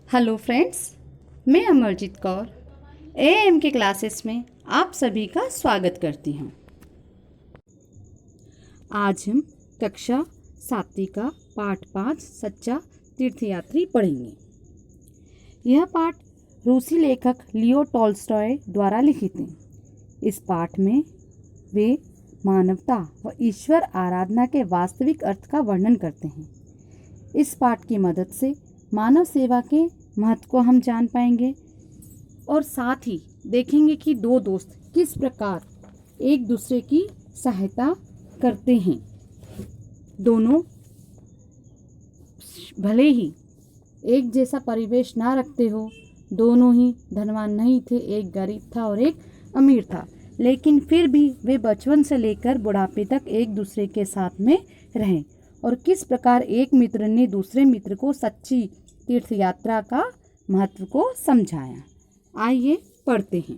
Hello friends, मैं Amarjeet Kaur am के classes में आप सभी का स्वागत करती हूँ। आज हम कक्षा 7 का पाठ 5 सच्चा तीर्थयात्री पढ़ेंगे। यह पाठ रूसी लेखक लियो टॉल्स्टॉय द्वारा लिखित है। इस पाठ में वे मानवता व ईश्वर आराधना के वास्तविक अर्थ का वर्णन करते हैं। इस पाठ की मदद से मानव सेवा के महत्व को हम जान पाएंगे और साथ ही देखेंगे कि दो दोस्त किस प्रकार एक दूसरे की सहायता करते हैं। दोनों भले ही एक जैसा परिवेश ना रखते हो, दोनों ही धनवान नहीं थे, एक गरीब था और एक अमीर था, लेकिन फिर भी वे बचपन से लेकर बुढ़ापे तक एक दूसरे के साथ में रहें और किस प्रकार एक मित्र ने दूसरे मित्र को सच्ची तीर्थ यात्रा का महत्व को समझाया। आइए पढ़ते हैं।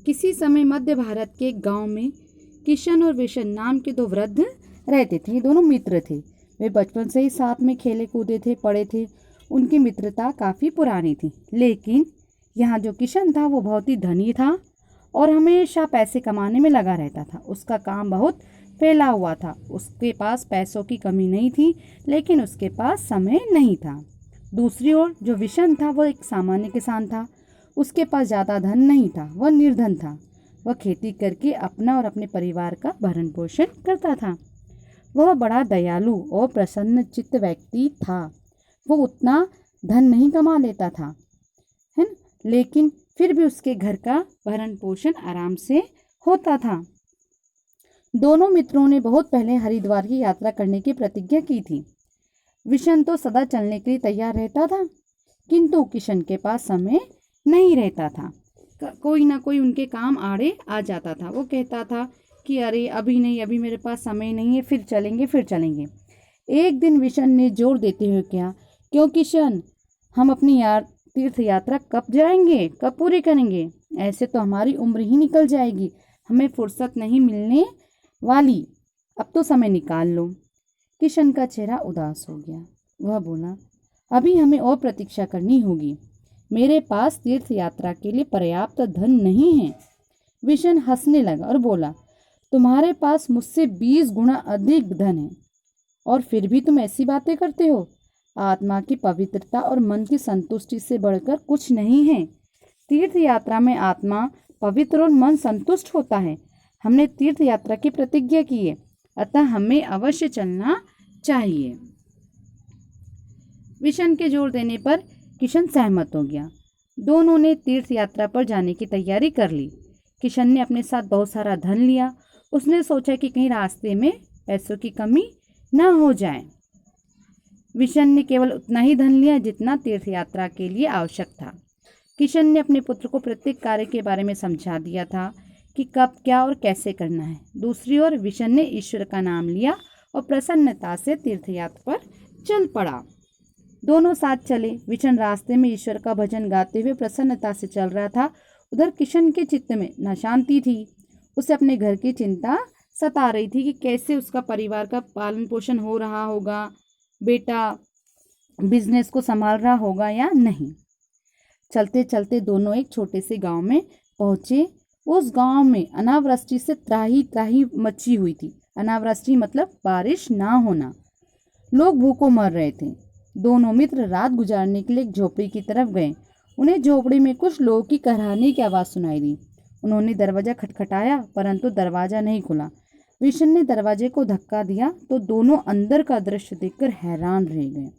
किसी समय मध्य भारत के एक गांव में किशन और विशन नाम के दो वृद्ध रहते थे। ये दोनों मित्र थे। वे बचपन से ही साथ में खेले कूदे थे, पढ़े थे। उनकी मित्रता काफ़ी पुरानी थी। लेकिन यहाँ जो किशन था वो बहुत ही धनी था और हमेशा पैसे कमाने में लगा रहता था। उसका काम बहुत फैला हुआ था। उसके पास पैसों की कमी नहीं थी, लेकिन उसके पास समय नहीं था। दूसरी ओर जो विशन था वो एक सामान्य किसान था। उसके पास ज़्यादा धन नहीं था, वह निर्धन था। वह खेती करके अपना और अपने परिवार का भरण पोषण करता था। वह बड़ा दयालु और प्रसन्न चित्त व्यक्ति था। वो उतना धन नहीं कमा लेता था, है ना, लेकिन फिर भी उसके घर का भरण पोषण आराम से होता था। दोनों मित्रों ने बहुत पहले हरिद्वार की यात्रा करने की प्रतिज्ञा की थी। विशन तो सदा चलने के लिए तैयार रहता था, किंतु किशन के पास समय नहीं रहता था। कोई ना कोई उनके काम आड़े आ जाता था। वो कहता था कि अरे अभी नहीं, अभी मेरे पास समय नहीं है, फिर चलेंगे। एक दिन विशन ने जोर देते हुए कहा, क्यों किशन, हम अपनी तीर्थ यात्रा कब जाएंगे, कब पूरी करेंगे? ऐसे तो हमारी उम्र ही निकल जाएगी, हमें फुर्सत नहीं मिलने वाली। अब तो समय निकाल लो। किशन का चेहरा उदास हो गया। वह बोला, अभी हमें और प्रतीक्षा करनी होगी। मेरे पास तीर्थ यात्रा के लिए पर्याप्त धन नहीं है। विशन हंसने लगा और बोला, तुम्हारे पास मुझसे 20 गुना अधिक धन है और फिर भी तुम ऐसी बातें करते हो। आत्मा की पवित्रता और मन की संतुष्टि से बढ़कर कुछ नहीं है। तीर्थ यात्रा में आत्मा पवित्र और मन संतुष्ट होता है। हमने तीर्थ यात्रा की प्रतिज्ञा की है, अतः हमें अवश्य चलना चाहिए। विशन के जोर देने पर किशन सहमत हो गया। दोनों ने तीर्थ यात्रा पर जाने की तैयारी कर ली। किशन ने अपने साथ बहुत सारा धन लिया। उसने सोचा कि कहीं रास्ते में पैसों की कमी न हो जाए। विशन ने केवल उतना ही धन लिया जितना तीर्थ यात्रा के लिए आवश्यक था। किशन ने अपने पुत्र को प्रत्येक कार्य के बारे में समझा दिया था कि कब क्या और कैसे करना है। दूसरी ओर विशन ने ईश्वर का नाम लिया और प्रसन्नता से तीर्थयात्रा पर चल पड़ा। दोनों साथ चले। विशन रास्ते में ईश्वर का भजन गाते हुए प्रसन्नता से चल रहा था। उधर किशन के चित्त में न शांति थी। उसे अपने घर की चिंता सता रही थी कि कैसे उसका परिवार का पालन पोषण हो रहा होगा, बेटा बिजनेस को संभाल रहा होगा या नहीं। चलते चलते दोनों एक छोटे से गांव में पहुंचे। उस गांव में अनावृष्टि से त्राही त्राही मची हुई थी। अनावृष्टि मतलब बारिश ना होना। लोग भूखों मर रहे थे। दोनों मित्र रात गुजारने के लिए एक झोपड़ी की तरफ गए। उन्हें झोपड़ी में कुछ लोगों की कराहने की आवाज़ सुनाई दी। उन्होंने दरवाज़ा खटखटाया, परंतु दरवाज़ा नहीं खुला। विशन ने दरवाजे को धक्का दिया तो दोनों अंदर का दृश्य देखकर हैरान रह गए।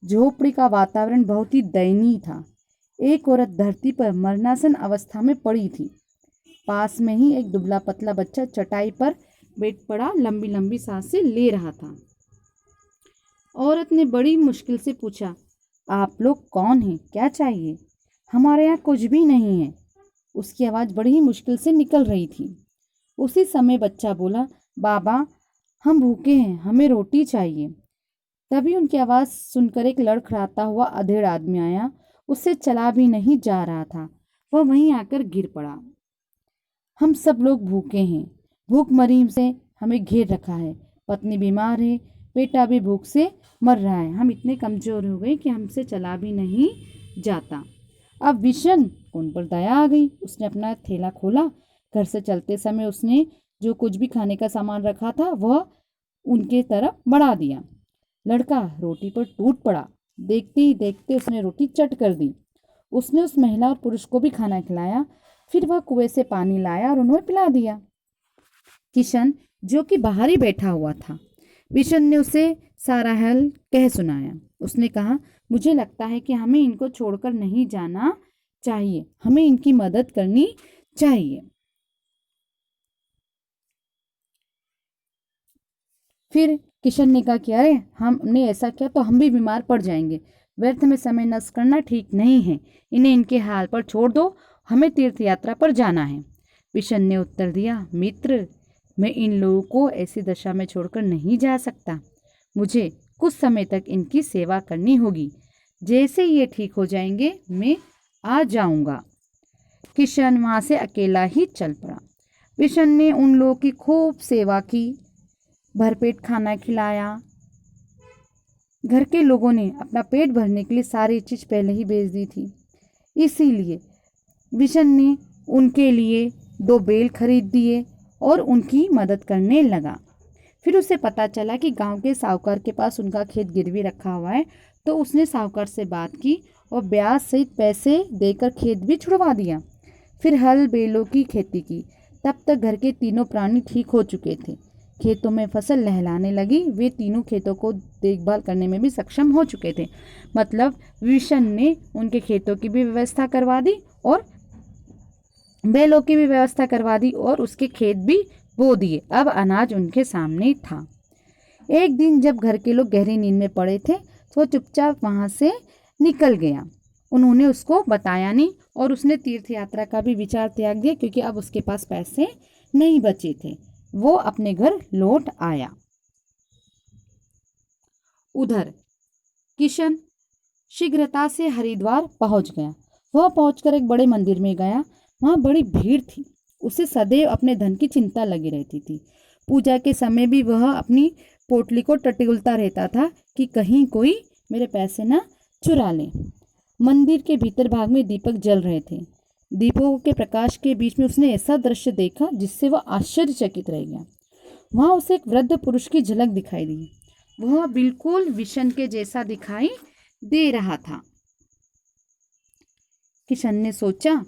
झोपड़ी का वातावरण बहुत ही दयनीय था। एक औरत धरती पर मरणासन अवस्था में पड़ी थी। पास में ही एक दुबला पतला बच्चा चटाई पर बैठ पड़ा लंबी लंबी सांसें ले रहा था। औरत ने बड़ी मुश्किल से पूछा, आप लोग कौन हैं, क्या चाहिए? हमारे यहाँ कुछ भी नहीं है। उसकी आवाज़ बड़ी ही मुश्किल से निकल रही थी। उसी समय बच्चा बोला, बाबा हम भूखे हैं, हमें रोटी चाहिए। तभी उनकी आवाज़ सुनकर एक लड़खड़ाता हुआ अधेड़ आदमी आया। उससे चला भी नहीं जा रहा था। वह वहीं आकर गिर पड़ा। हम सब लोग भूखे हैं। भूखमरी से हमें घेर रखा है। पत्नी बीमार है, बेटा भी भूख से मर रहा है, हम इतने कमज़ोर हो गए कि हमसे चला भी नहीं जाता। अब विशन को उन पर दया आ गई। उसने अपना थैला खोला। घर से चलते समय उसने जो कुछ भी खाने का सामान रखा था वह उनके तरफ बढ़ा दिया। लड़का रोटी पर टूट पड़ा। देखते ही देखते उसने रोटी चट कर दी। उसने उस महिला और पुरुष को भी खाना खिलाया। फिर वह कुएं से पानी लाया और उन्हें पिला दिया। किशन, जो कि बाहर ही बैठा हुआ था, विशन ने उसे सारा हाल कह सुनाया। उसने कहा, मुझे लगता है कि हमें इनको छोड़कर नहीं जाना चाहिए, हमें इनकी मदद करनी चाहिए। फिर किशन ने कहा कि अरे, हमने ऐसा किया तो हम भी बीमार पड़ जाएंगे। व्यर्थ में समय नष्ट करना ठीक नहीं है। इन्हें इनके हाल पर छोड़ दो, हमें तीर्थ यात्रा पर जाना है। विशन ने उत्तर दिया, मित्र, मैं इन लोगों को ऐसी दशा में छोड़कर नहीं जा सकता। मुझे कुछ समय तक इनकी सेवा करनी होगी। जैसे ये ठीक हो जाएंगे मैं आ जाऊंगा। किशन वहां से अकेला ही चल पड़ा। विशन ने उन लोगों की खूब सेवा की, भरपेट खाना खिलाया। घर के लोगों ने अपना पेट भरने के लिए सारी चीज पहले ही बेच दी थी, इसीलिए विशन ने उनके लिए 2 बैल खरीद दिए और उनकी मदद करने लगा। फिर उसे पता चला कि गांव के साहूकार के पास उनका खेत गिरवी रखा हुआ है, तो उसने साहूकार से बात की और ब्याज सहित पैसे देकर खेत भी छुड़वा दिया। फिर हल बैलों की खेती की। तब तक घर के तीनों प्राणी ठीक हो चुके थे। खेतों में फसल लहलाने लगी। वे तीनों खेतों को देखभाल करने में भी सक्षम हो चुके थे। मतलब विशन ने उनके खेतों की भी व्यवस्था करवा दी और बैलों की भी व्यवस्था करवा दी और उसके खेत भी बो दिए। अब अनाज उनके सामने था। एक दिन जब घर के लोग गहरी नींद में पड़े थे तो वो चुपचाप वहां से निकल गया। उन्होंने उसको बताया नहीं और उसने तीर्थ यात्रा का भी विचार त्याग दिया, क्योंकि अब उसके पास पैसे नहीं बचे थे। वो अपने घर लौट आया। उधर किशन शीघ्रता से हरिद्वार पहुंच गया। वह पहुंचकर एक बड़े मंदिर में गया। वहां बड़ी भीड़ थी। उसे सदैव अपने धन की चिंता लगी रहती थी। पूजा के समय भी वह अपनी पोटली को टटोलता रहता था कि कहीं कोई मेरे पैसे न चुरा ले। मंदिर के भीतर भाग में दीपक जल रहे थे। दीपों के प्रकाश के बीच में उसने ऐसा दृश्य देखा जिससे वह आश्चर्यचकित रह गया। वहां उसे एक वृद्ध पुरुष की झलक दिखाई दी। वह बिल्कुल विशन के जैसा दिखाई दे रहा था। किशन ने सोचा,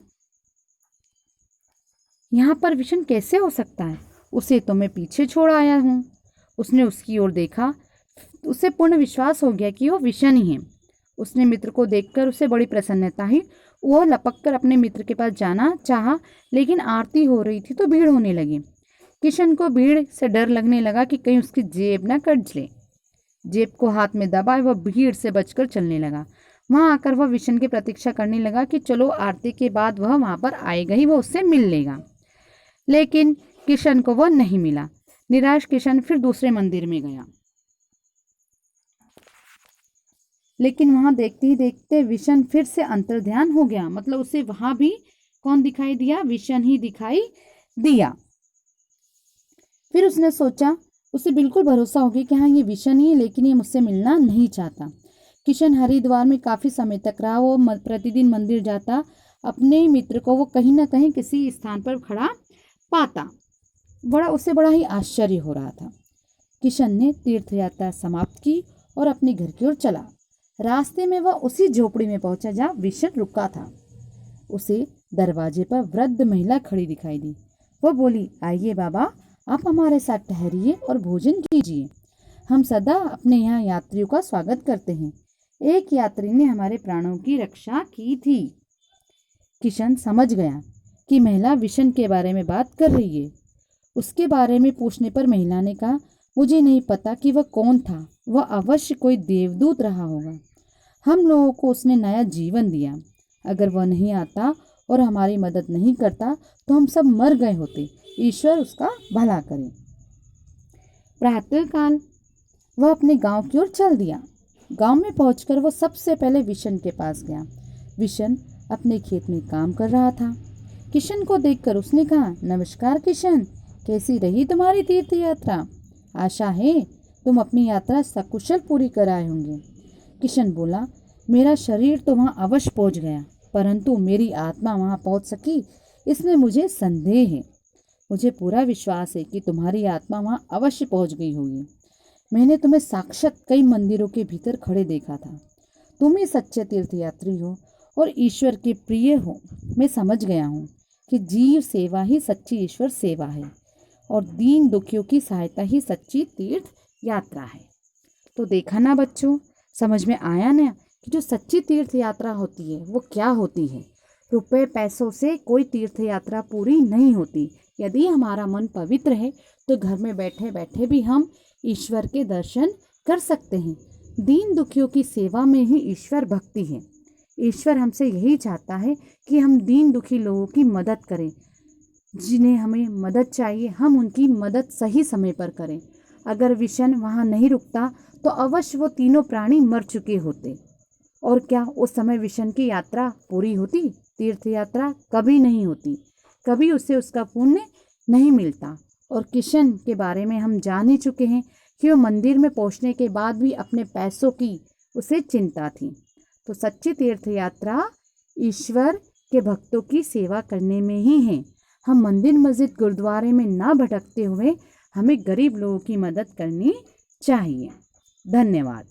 यहाँ पर विशन कैसे हो सकता है? उसे तो मैं पीछे छोड़ आया हूँ। उसने उसकी ओर देखा। उसे पूर्ण विश्वास हो गया कि वो विशन ही है। उसने मित्र को देखकर उसे बड़ी प्रसन्नता हुई। वह लपक कर अपने मित्र के पास जाना चाहा, लेकिन आरती हो रही थी तो भीड़ होने लगी। किशन को भीड़ से डर लगने लगा कि कहीं उसकी जेब न कट ले। जेब को हाथ में दबाए वह भीड़ से बचकर चलने लगा। वहां आकर वह विशन की प्रतीक्षा करने लगा कि चलो आरती के बाद वह वहां पर आएगा ही, वह उससे मिल लेगा। लेकिन किशन को वह नहीं मिला। निराश किशन फिर दूसरे मंदिर में गया। लेकिन वहां देखते ही देखते विशन फिर से अंतर्ध्यान हो गया। मतलब उसे वहां भी कौन दिखाई दिया? विशन ही दिखाई दिया। फिर उसने सोचा, उसे बिल्कुल भरोसा हो गया कि हाँ, ये विशन ही है, लेकिन ये मुझसे मिलना नहीं चाहता। किशन हरिद्वार में काफी समय तक रहा। वो प्रतिदिन मंदिर जाता। अपने मित्र को वो कहीं ना कहीं किसी स्थान पर खड़ा पाता। उसे बड़ा ही आश्चर्य हो रहा था। किशन ने तीर्थ यात्रा समाप्त की और अपने घर की ओर चला। रास्ते में वह उसी झोपड़ी में पहुंचा जहाँ विशन रुका था। उसे दरवाजे पर वृद्ध महिला खड़ी दिखाई दी। वह बोली, आइए बाबा, आप हमारे साथ ठहरिए और भोजन कीजिए। हम सदा अपने यहाँ यात्रियों का स्वागत करते हैं। एक यात्री ने हमारे प्राणों की रक्षा की थी। किशन समझ गया कि महिला विशन के बारे में बात कर रही है। उसके बारे में पूछने पर महिला ने कहा, मुझे नहीं पता कि वह कौन था। वह अवश्य कोई देवदूत रहा होगा। हम लोगों को उसने नया जीवन दिया। अगर वह नहीं आता और हमारी मदद नहीं करता तो हम सब मर गए होते। ईश्वर उसका भला करे। प्रातःकाल वह अपने गांव की ओर चल दिया। गांव में पहुंचकर वह सबसे पहले विशन के पास गया। विशन अपने खेत में काम कर रहा था। किशन को देखकर उसने कहा, नमस्कार किशन, कैसी रही तुम्हारी तीर्थ यात्रा? आशा है तुम अपनी यात्रा सकुशल पूरी कर आए होंगे। किशन बोला, मेरा शरीर तो वहाँ अवश्य पहुँच गया, परंतु मेरी आत्मा वहाँ पहुँच सकी इसमें मुझे संदेह है। मुझे पूरा विश्वास है कि तुम्हारी आत्मा वहाँ अवश्य पहुँच गई होगी। मैंने तुम्हें साक्षात कई मंदिरों के भीतर खड़े देखा था। तुम ही सच्चे तीर्थयात्री हो और ईश्वर के प्रिय हो। मैं समझ गया हूँ कि जीव सेवा ही सच्ची ईश्वर सेवा है और दीन दुखियों की सहायता ही सच्ची तीर्थ यात्रा है। तो देखा ना बच्चों, समझ में आया ना कि जो सच्ची तीर्थ यात्रा होती है वो क्या होती है। रुपए पैसों से कोई तीर्थ यात्रा पूरी नहीं होती। यदि हमारा मन पवित्र है तो घर में बैठे बैठे भी हम ईश्वर के दर्शन कर सकते हैं। दीन दुखियों की सेवा में ही ईश्वर भक्ति है। ईश्वर हमसे यही चाहता है कि हम दीन दुखी लोगों की मदद करें। जिन्हें हमें मदद चाहिए हम उनकी मदद सही समय पर करें। अगर विषन वहाँ नहीं रुकता तो अवश्य वो तीनों प्राणी मर चुके होते। और क्या उस समय विषन की यात्रा पूरी होती? तीर्थ यात्रा कभी नहीं होती, कभी उसे उसका पुण्य नहीं मिलता। और किशन के बारे में हम जान ही चुके हैं कि वो मंदिर में पहुंचने के बाद भी अपने पैसों की उसे चिंता थी। तो सच्ची तीर्थ यात्रा ईश्वर के भक्तों की सेवा करने में ही है। हम मंदिर मस्जिद गुरुद्वारे में ना भटकते हुए हमें गरीब लोगों की मदद करनी चाहिए। धन्यवाद।